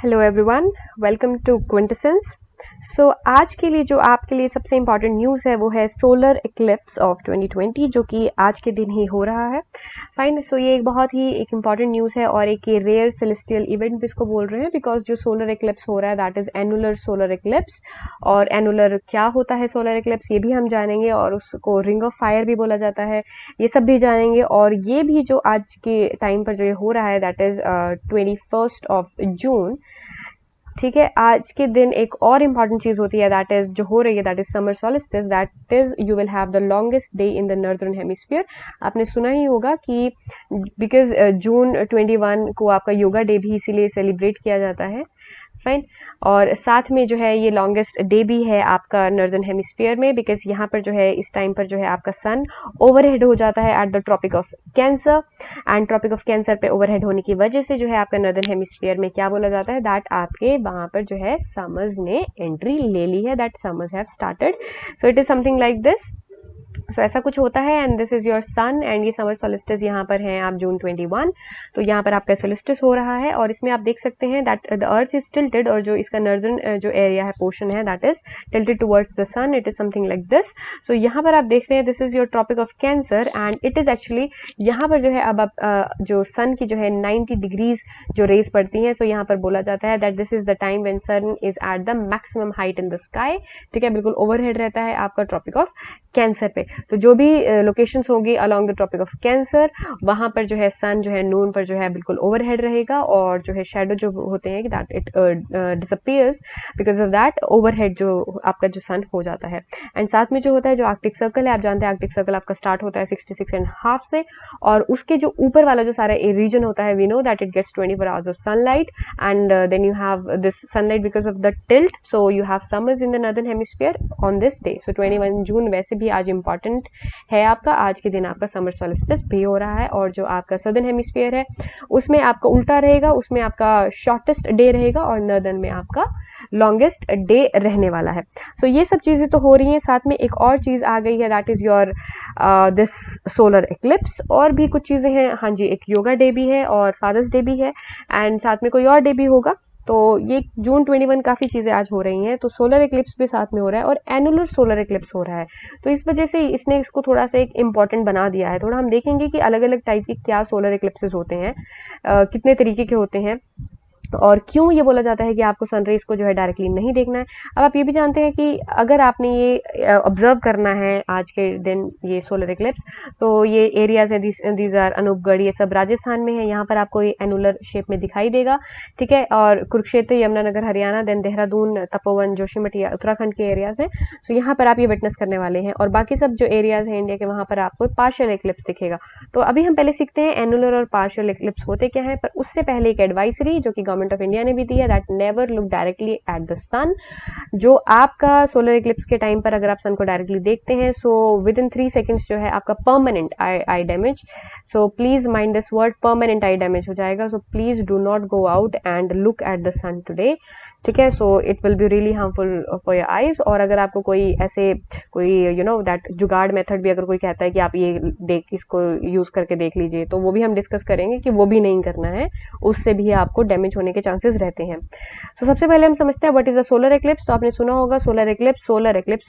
Hello everyone, welcome to Quintessence. So आज के लिए जो आपके लिए सबसे इम्पॉर्टेंट न्यूज़ है वो है सोलर इक्लिप्स ऑफ 2020 जो कि आज के दिन ही हो रहा है। फाइन। सो ये एक बहुत ही एक इम्पॉर्टेंट न्यूज़ है और एक ये रेयर सेलेस्टियल इवेंट भी इसको बोल रहे हैं बिकॉज जो सोलर इक्लिप्स हो रहा है that is annular solar Eclipse. और एनुलर क्या होता है सोलर इक्लिप्स ये भी हम जानेंगे और उसको रिंग ऑफ फायर भी बोला जाता है, ये सब भी जानेंगे। और ये भी जो आज के टाइम पर जो ये हो रहा है दैट इज़ 21 जून। ठीक है, आज के दिन एक और इम्पॉर्टेंट चीज होती है दैट इज जो हो रही है that is summer solstice, that is you will have the longest day in the northern hemisphere. आपने सुना ही होगा कि बिकॉज जून 21 को आपका योगा डे भी इसीलिए सेलिब्रेट किया जाता है। फाइन। और साथ में जो है ये लॉन्गेस्ट डे भी है आपका नॉर्दर्न हेमिस्फीयर में बिकॉज यहाँ पर जो है इस टाइम पर जो है आपका सन ओवरहेड हो जाता है at the Tropic of cancer. And Tropic of Cancer पे ओवरहेड होने की वजह से जो है आपका नॉर्दर्न हेमिस्फीयर में क्या बोला जाता है दैट आपके वहाँ पर जो है समर्स ने एंट्री ले ली है, that summers have started. So it is something like this. So ऐसा कुछ होता है and this is your sun and ये समर सोलिस्टिस यहाँ पर है आप जून 21। तो यहाँ पर आपका सोलिस्टिस हो रहा है और इसमें आप देख सकते हैं that the earth is tilted और जो इसका नॉर्दर्न जो एरिया है पोर्शन है that is tilted towards the sun. It is something like this. So यहाँ पर आप देख रहे हैं this is your tropic of cancer and it is actually यहाँ पर जो है अब आप जो सन की जो है 90 डिग्रीज जो रेज पड़ती हैं। सो यहाँ पर बोला जाता है that this is the time when sun is at the maximum height in the sky. ठीक है, बिल्कुल ओवरहेड रहता है आपका ट्रॉपिक ऑफ कैंसर पे। तो जो भी लोकेशंस होगी along the Tropic of Cancer वहां पर जो है सन जो है नून पर जो है बिल्कुल ओवरहेड रहेगा और जो है शेडो जो होते हैं that it disappears because of that overhead जो आपका जो सन हो जाता है। एंड साथ में जो होता है जो आर्कटिक सर्कल है, आप जानते हैं आर्कटिक सर्कल आपका स्टार्ट होता है 66.5 से और उसके जो ऊपर वाला जो सारा रीजन होता है we know that it gets 24 hours of sunlight and then you have this sunlight because of the tilt. So you have summers in the northern hemisphere on this day. So 21 June वैसे भी आज important है आपका, आज के दिन आपका summer solstice भी हो रहा है और जो आपका सदर्न हेमिस्फीयर है उसमें आपका उल्टा रहेगा, उसमें आपका शॉर्टेस्ट डे रहेगा और नॉर्दर्न में आपका लॉन्गेस्ट डे रहने वाला है। सो ये सब चीजें तो हो रही हैं, साथ में एक और चीज आ गई है that is your this solar Eclipse. और भी कुछ चीजें हैं, हाँ जी, एक योगा डे भी है और फादर्स डे भी है एंड साथ में कोई और डे भी होगा। तो ये जून 21 काफी चीजें आज हो रही हैं। तो सोलर इक्लिप्स भी साथ में हो रहा है और एनुलर सोलर इक्लिप्स हो रहा है। तो इस वजह से इसने इसको थोड़ा सा एक इम्पॉर्टेंट बना दिया है। थोड़ा हम देखेंगे कि अलग अलग टाइप के क्या सोलर इक्लिप्सेस होते हैं, कितने तरीके के होते हैं और क्यों ये बोला जाता है कि आपको सनराइज को जो है डायरेक्टली नहीं देखना है। अब आप ये भी जानते हैं कि अगर आपने ये ऑब्जर्व करना है आज के दिन ये सोलर इक्लिप्स, तो ये एरियाज है दीज आर अनूपगढ़, ये सब राजस्थान में है। यहाँ पर आपको ये एनुलर शेप में दिखाई देगा। ठीक है, और कुरुक्षेत्र, यमुनानगर हरियाणा, देन देहरादून, तपोवन, जोशीमठ उत्तराखंड के एरियाज है। सो यहाँ पर आप ये विटनेस करने वाले हैं और बाकी सब जो एरियाज हैं इंडिया के वहाँ पर आपको पार्शियल इक्लिप्स दिखेगा। तो अभी हम पहले सीखते हैं एनुलर और पार्शियल इक्लिप्स होते क्या है, पर उससे पहले एक एडवाइजरी जो कि गवर्नमेंट ऑफ इंडिया ने भी दी है that never look directly at the sun. जो आपका सोलर इक्लिप्स के टाइम पर अगर आप सन को डायरेक्टली देखते हैं सो विद इन 3 सेकेंड्स जो है आपका permanent eye damage. So please mind this word, permanent eye damage हो जाएगा। So please do not go out and look at the sun today. ठीक है, so it will be really harmful for your eyes. और अगर आपको कोई ऐसे कोई यू नो दैट जुगाड़ मेथड भी अगर कोई कहता है कि आप ये देख इसको यूज करके देख लीजिए तो वो भी हम डिस्कस करेंगे कि वो भी नहीं करना है, उससे भी आपको डैमेज होने के चांसेस रहते हैं। तो सबसे पहले हम समझते हैं what is a solar Eclipse. तो आपने सुना होगा सोलर इक्लिप्स,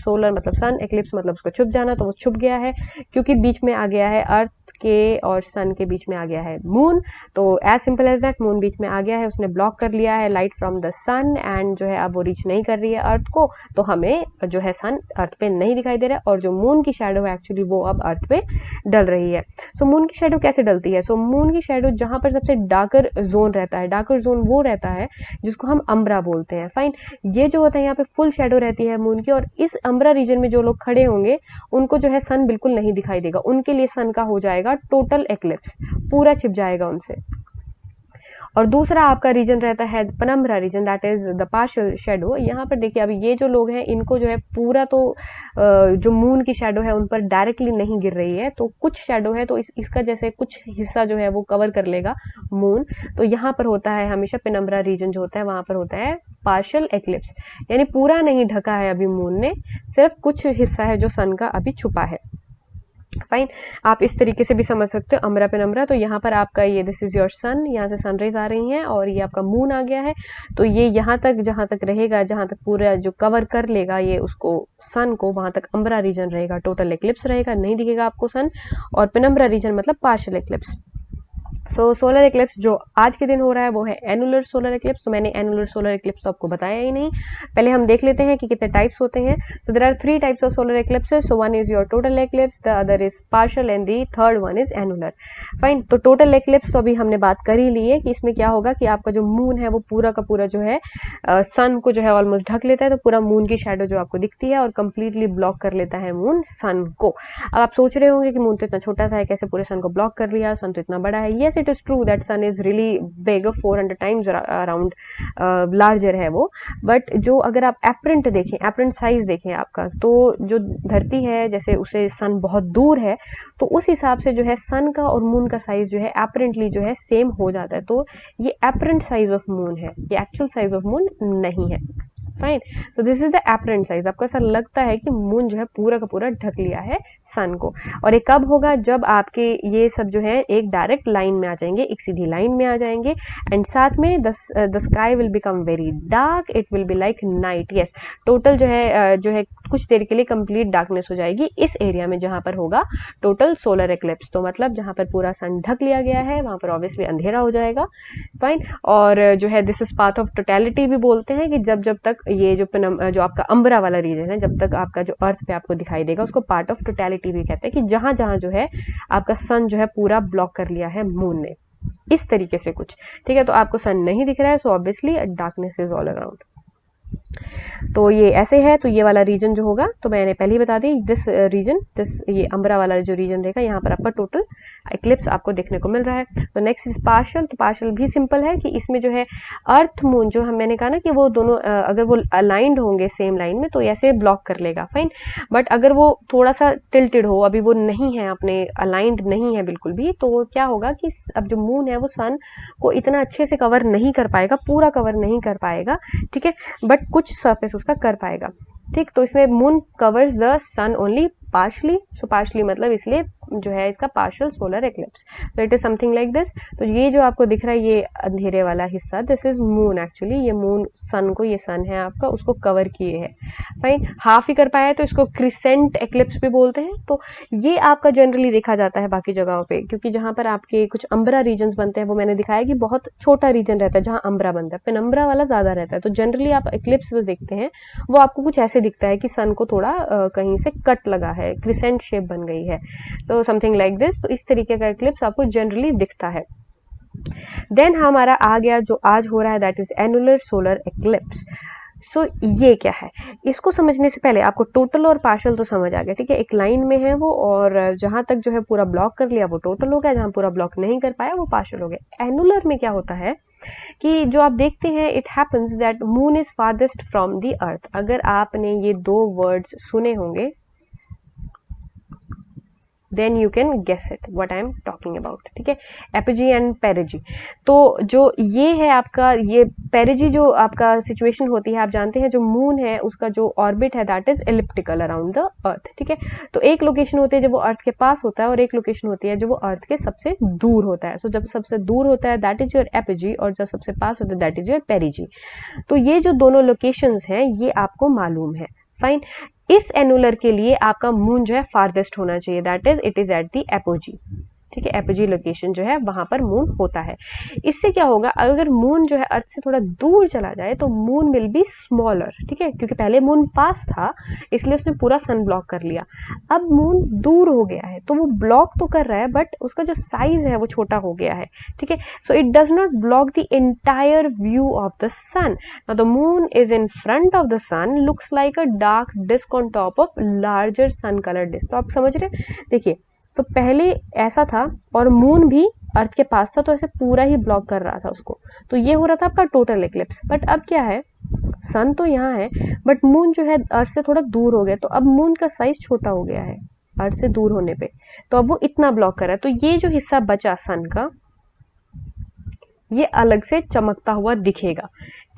सोलर मतलब सन, इक्लिप्स मतलब उसको छुप जाना। तो वो छुप गया है क्योंकि बीच में आ गया है अर्थ के और सन के बीच में आ गया है मून। तो as simple as that, moon बीच में आ गया है, उसने ब्लॉक कर लिया है light from the sun and जो है अब वो रीच नहीं कर रही है अर्थ को। तो हमें जो है सन अर्थ पे नहीं दिखाई दे रहा है और जो मून की शैडो है एक्चुअली वो अब अर्थ पे डल रही है। सो मून की शैडो कैसे डलती है? सो मून की शैडो जहां पर सबसे डार्कर जोन रहता है, डार्कर जोन वो रहता है जिसको हम अम्ब्रा बोलते हैं। फाइन। ये जो होता है यहाँ पे फुल शैडो रहती है मून की और इस अम्ब्रा रीजन में जो लोग खड़े होंगे उनको जो है सन बिल्कुल नहीं दिखाई देगा, उनके लिए सन का हो जाएगा टोटल एक्लिप्स, पूरा छिप जाएगा उनसे। और दूसरा आपका रीजन रहता है penumbra region, that is the partial shadow. यहाँ पर देखिए अभी ये जो लोग हैं इनको जो है पूरा तो जो मून की शेडो है उन पर डायरेक्टली नहीं गिर रही है, तो कुछ शेडो है तो इसका जैसे कुछ हिस्सा जो है वो कवर कर लेगा मून। तो यहाँ पर होता है हमेशा पेनम्बरा रीजन जो होता है वहां पर होता है पार्शियल एक्लिप्स, यानी पूरा नहीं ढका है अभी मून ने, सिर्फ कुछ हिस्सा है जो सन का अभी छुपा है। फाइन। आप इस तरीके से भी समझ सकते हो अम्ब्रा पेनम्ब्रा। तो यहाँ पर आपका ये दिस इज योर सन, यहाँ से सनरेज आ रही हैं और ये आपका मून आ गया है। तो ये यहाँ तक जहाँ तक रहेगा, जहाँ तक पूरा जो कवर कर लेगा ये उसको सन को, वहां तक अम्ब्रा रीजन रहेगा, टोटल एक्लिप्स रहेगा, नहीं दिखेगा आपको सन। और पेनम्ब्रा रीजन मतलब पार्शियल एक्लिप्स। सो सोलर एक्लिप्स जो आज के दिन हो रहा है वो है एनुलर सोलर एक्लिप्स। तो मैंने एनुलर सोलर एक्लिप्स तो आपको बताया ही नहीं। पहले हम देख लेते हैं कि कितने टाइप्स होते हैं। So there are 3 types of solar eclipses. So one is your total eclipse, the other is partial and the third one is annular. Fine. तो टोटल एक्लिप्स तो अभी हमने बात कर ही ली है कि इसमें क्या होगा कि आपका जो मून है वो पूरा का पूरा जो है सन को जो है ऑलमोस्ट ढक लेता है। तो पूरा मून की शेडो जो आपको दिखती है और कंप्लीटली ब्लॉक कर लेता है मून सन को। अब आप सोच रहे होंगे कि मून तो इतना छोटा सा है, कैसे पूरे सन को ब्लॉक कर लिया, सन तो इतना बड़ा है। Yes, it is true that sun is really big, 400 times around larger है वो। बट जो अगर आप एपरेंट देखें, एपरेंट साइज देखें आपका, तो जो धरती है जैसे उसे सन बहुत दूर है, तो उस हिसाब से जो है सन का और मून का साइज जो है एपरेंटली जो है सेम हो जाता है। तो ये एपरेंट साइज ऑफ मून है, ये एक्चुअल साइज ऑफ मून नहीं है। फाइन। तो this is the apparent size. आपको ऐसा लगता है कि मून जो है पूरा का पूरा ढक लिया है सन को। और ये कब होगा? जब आपके ये सब जो है एक डायरेक्ट लाइन में आ जाएंगे, एक सीधी लाइन में आ जाएंगे, एंड साथ में the sky will become very dark, it will be like night. Yes, total जो है कुछ देर के लिए कंप्लीट डार्कनेस हो जाएगी इस एरिया में जहां पर होगा टोटल सोलर एक्लिप्स। तो मतलब जहां पर पूरा सन ढक लिया गया है वहां पर ऑब्वियसली अंधेरा हो जाएगा। फाइन। और जो है this is path of totality भी बोलते हैं कि जब जब तक ये जो आपका अम्ब्रा वाला रीजन है, जब तक आपका जो अर्थ पे आपको दिखाई देगा, उसको पार्ट ऑफ टोटलिटी भी कहते हैं कि जहां जहां जो है आपका सन जो है पूरा ब्लॉक कर लिया है मून ने, इस तरीके से कुछ। ठीक है, तो आपको सन नहीं दिख रहा है, so obviously darkness is all around. तो ये ऐसे है। तो ये वाला रीजन जो होगा, तो मैंने पहले ही बता दी, दिस रीजन, दिस ये अम्ब्रा वाला जो रीजन रहेगा, यहाँ पर आपका टोटल एक्लिप्स आपको देखने को मिल रहा है। तो नेक्स्ट इज पार्शियल। तो पार्शियल भी सिंपल है कि इसमें जो है अर्थ मून जो मैंने कहा ना कि वो दोनों अगर वो अलाइंड होंगे सेम लाइन में तो ऐसे ब्लॉक कर लेगा। फाइन। बट अगर वो थोड़ा सा टिल्टेड हो, अभी वो नहीं है, अपने अलाइंड नहीं है बिल्कुल भी, तो क्या होगा कि अब जो मून है वो सन को इतना अच्छे से कवर नहीं कर पाएगा, पूरा कवर नहीं कर पाएगा। ठीक है, बट कुछ सरफेस उसका कर पाएगा। ठीक। तो इसमें moon covers the sun only partially. So partially मतलब इसलिए जो है इसका पार्शियल सोलर एक्लिप्स। तो it is something like this. तो ये जो आपको दिख रहा है ये अंधेरे वाला हिस्सा, दिस इज मून। एक्चुअली ये मून सन को, ये सन है आपका, उसको कवर किए है। फाइन। हाफ ही कर पाया तो इसको क्रिसेंट एक्लिप्स भी बोलते हैं। तो ये आपका जनरली देखा जाता है बाकी जगहों पे, क्योंकि जहां पर आपके कुछ अम्ब्रा रीजन बनते हैं वो मैंने दिखाया कि बहुत छोटा रीजन रहता है जहां अम्ब्रा बनता है, पेनम्ब्रा वाला ज्यादा रहता है। तो जनरली आप एक्लिप्स जो देखते हैं वो आपको कुछ ऐसे दिखता है कि सन को थोड़ा कहीं से कट लगा है, क्रिसेंट शेप बन गई है। तो समथिंग लाइक दिस। तो इस तरीके का एक्लिप्स आपको जनरली दिखता है। देन हमारा आ गया जो आज हो रहा है, that is annular solar eclipse. So ये क्या है, इसको समझने से पहले आपको टोटल और पार्शियल तो समझ आ गया। ठीक है, एक लाइन में है वो, और जहां तक जो है पूरा ब्लॉक कर लिया वो टोटल हो गया, जहां पूरा ब्लॉक नहीं कर पाया वो पार्शियल हो गया। एनुलर में क्या होता है कि जो आप देखते हैं, it happens that moon is farthest from the earth. अगर आपने ये 2 वर्ड्स सुने होंगे, then you can guess it what I am talking about. ठीक है, एपिजी एंड पेरिजी। तो जो ये है आपका, ये पेरिजी जो आपका सिचुएशन होती है, आप जानते हैं जो मून है उसका जो ऑर्बिट है that is elliptical around the earth. ठीक है, तो एक लोकेशन होती है जब वो अर्थ के पास होता है और एक लोकेशन होती है जो वो अर्थ के सबसे दूर होता है। सो जब सबसे दूर होता है दैट इज योर एपिजी, और जब सबसे पास होता है दैट इज योर पेरिजी। तो ये जो दोनों लोकेशंस हैं ये आपको मालूम है। फाइन। इस एनुलर के लिए आपका मून जो है फारदेस्ट होना चाहिए, that is it is at the apogee. ठीक है, एपोजी लोकेशन जो है वहां पर मून होता है। इससे क्या होगा, अगर मून जो है अर्थ से थोड़ा दूर चला जाए तो मून विल बी स्मॉलर। ठीक है, क्योंकि पहले मून पास था इसलिए उसने पूरा सन ब्लॉक कर लिया। अब मून दूर हो गया है तो वो ब्लॉक तो कर रहा है बट उसका जो साइज है वो छोटा हो गया है। ठीक है, so it does not block the entire view of the sun. Now the moon is in front of the sun, looks like a dark disc on top of larger sun colour disc. तो आप समझ रहे, देखिए, तो पहले ऐसा था और मून भी अर्थ के पास था तो ऐसे पूरा ही ब्लॉक कर रहा था उसको। तो ये हो रहा था आपका टोटल एक्लिप्स। बट अब क्या है, सन तो यहाँ है बट मून जो है अर्थ से थोड़ा दूर हो गया, तो अब मून का साइज छोटा हो गया है अर्थ से दूर होने पे, तो अब वो इतना ब्लॉक कर रहा है। तो ये जो हिस्सा बचा सन का, ये अलग से चमकता हुआ दिखेगा।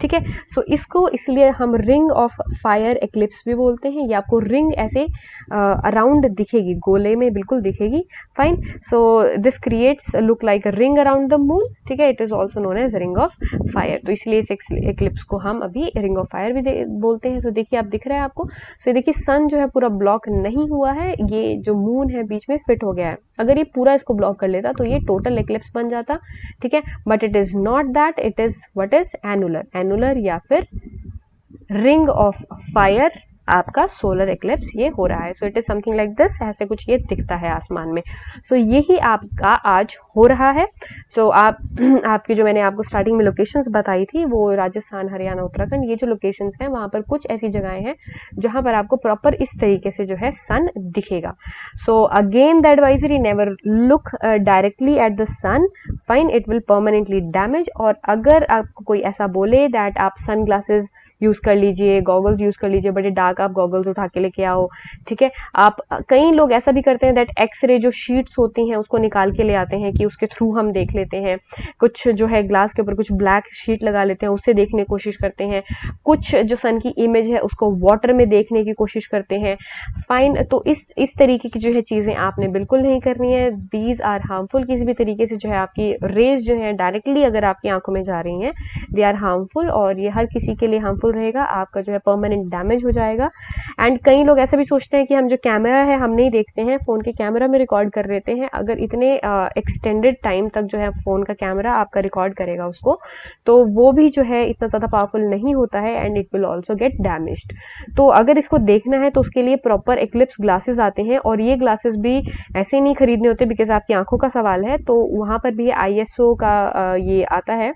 ठीक है। सो इसको इसलिए हम रिंग ऑफ फायर एक्लिप्स भी बोलते हैं। ये आपको रिंग ऐसे अराउंड दिखेगी, गोले में बिल्कुल दिखेगी। Fine. So this creates look like a ring around the moon, ठीक है। It is also known as ring of fire. तो इसलिए इस एक्लिप्स को हम अभी रिंग ऑफ फायर भी बोलते हैं। सो देखिए, आप दिख रहा है आपको। सो देखिए सन जो है पूरा ब्लॉक नहीं हुआ है, ये जो मून है बीच में फिट हो गया है। अगर ये पूरा इसको ब्लॉक कर लेता तो ये टोटल एक्लिप्स बन जाता, ठीक है। But it is not that, it is what is annular, annular या फिर रिंग ऑफ फायर आपका सोलर एक्लिप्स ये हो रहा है। So it is something like this, ऐसे कुछ ये दिखता है आसमान में। सो यही आपका आज हो रहा है। सो आप आपकी जो मैंने आपको स्टार्टिंग में लोकेशंस बताई थी वो राजस्थान, हरियाणा, उत्तराखंड, ये जो लोकेशंस हैं वहां पर कुछ ऐसी जगहें हैं जहां पर आपको प्रॉपर इस तरीके से जो है सन दिखेगा। So again the advisory, never look directly at the sun, fine, it will permanently damage. और अगर आपको कोई ऐसा बोले दैट आप सन ग्लासेस यूज कर लीजिए, गॉगल्स यूज कर लीजिए, बड़े डार्क आप गॉगल्स उठा के लेके आओ, ठीक है। आप कई लोग ऐसा भी करते हैं दैट एक्सरे जो शीट्स होती हैं उसको निकाल के ले आते हैं कि उसके थ्रू हम देख लेते हैं। कुछ जो है ग्लास के ऊपर कुछ ब्लैक शीट लगा लेते हैं, उससे देखने की कोशिश करते हैं। कुछ जो सन की इमेज है उसको वाटर में देखने की कोशिश करते हैं। फाइन। तो इस तरीके की जो है चीजें आपने बिल्कुल नहीं करनी है। These are harmful. किसी भी तरीके से जो है आपकी रेज जो है डायरेक्टली अगर आपकी आंखों में जा रही हैं, दे आर हार्मफुल, और ये हर किसी के लिए हार्मफुल रहेगा। आपका जो है परमानेंट डैमेज हो जाएगा। एंड कई लोग ऐसा भी सोचते हैं कि हम जो कैमरा है हम नहीं देखते हैं, फोन के कैमरा में रिकॉर्ड कर लेते हैं। अगर इतने एक्सटेंडेड टाइम तक जो है फोन का कैमरा आपका रिकॉर्ड करेगा उसको, तो वो भी जो है इतना ज्यादा पावरफुल नहीं होता है and it will also get damaged. तो अगर इसको देखना है तो उसके लिए प्रॉपर एक्लिप्स ग्लासेस आते हैं, और ये ग्लासेस भी ऐसे नहीं खरीदने होते बिकॉज आपकी आंखों का सवाल है। तो वहां पर भी ISO का ये आता है,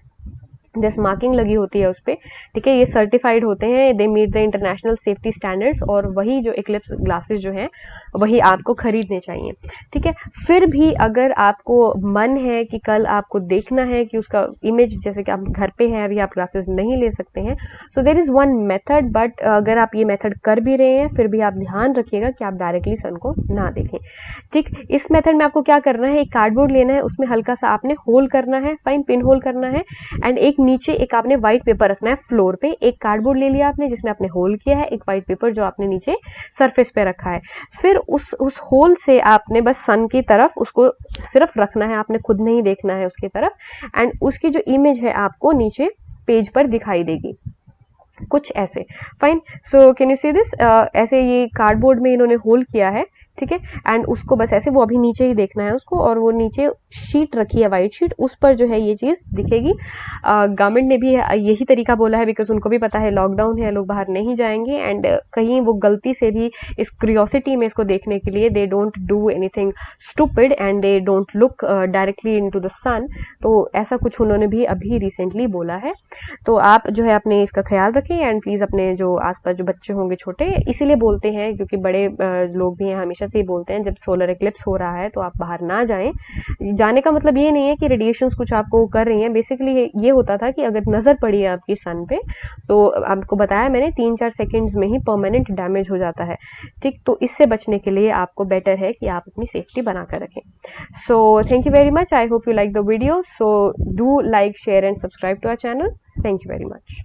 जैसे मार्किंग लगी होती है उस पर, ठीक है। ये सर्टिफाइड होते हैं, they meet the international safety standards, और वही जो एक्लिप्स ग्लासेस जो हैं वही आपको खरीदने चाहिए, ठीक है। फिर भी अगर आपको मन है कि कल आपको देखना है कि उसका इमेज, जैसे कि आप घर पे हैं अभी आप ग्लासेस नहीं ले सकते हैं, so there is one method. But अगर आप ये मेथड कर भी रहे हैं फिर भी आप ध्यान रखिएगा कि आप डायरेक्टली सन को ना देखें, ठीक। इस मेथड में आपको क्या करना है, एक कार्डबोर्ड लेना है, उसमें हल्का सा आपने होल करना है, फाइन, पिन होल करना है। एंड एक नीचे एक आपने व्हाइट पेपर रखना है फ्लोर पे। एक कार्डबोर्ड ले लिया आपने जिसमें आपने होल किया है, एक व्हाइट पेपर जो आपने नीचे सरफेस पे रखा है। फिर उस होल से आपने बस सन की तरफ उसको सिर्फ रखना है, आपने खुद नहीं देखना है उसकी तरफ। एंड उसकी जो इमेज है आपको नीचे पेज पर दिखाई देगी, कुछ ऐसे। Fine. So can you see this, ऐसे ये कार्डबोर्ड में इन्होंने होल किया है, ठीक है। एंड उसको बस ऐसे, वो अभी नीचे ही देखना है उसको, और वो नीचे शीट रखी है वाइट शीट, उस पर जो है ये चीज दिखेगी। गवर्नमेंट ने भी यही तरीका बोला है बिकॉज उनको भी पता है लॉकडाउन है, लोग बाहर नहीं जाएंगे। एंड कहीं वो गलती से भी इस क्यूरियोसिटी में इसको देखने के लिए they don't do anything stupid and they don't look directly into the sun. तो ऐसा कुछ उन्होंने भी अभी रिसेंटली बोला है। तो आप जो है अपने इसका ख्याल रखें। एंड प्लीज अपने जो आसपास जो बच्चे होंगे छोटे, इसीलिए बोलते हैं क्योंकि बड़े लोग भी हैं हमेशा से ही बोलते हैं जब सोलर एक्लिप्स हो रहा है तो आप बाहर ना जाएं। जाने का मतलब ये नहीं है कि रेडिएशंस कुछ आपको कर रही हैं। बेसिकली ये होता था कि अगर नजर पड़ी है आपकी सन पे, तो आपको बताया मैंने 3-4 सेकंड्स में ही परमानेंट डैमेज हो जाता है, ठीक। तो इससे बचने के लिए आपको बेटर है कि आप अपनी सेफ्टी बनाकर रखें। So thank you very much, I hope you like the video. So do like, share and subscribe to our channel. Thank you very much.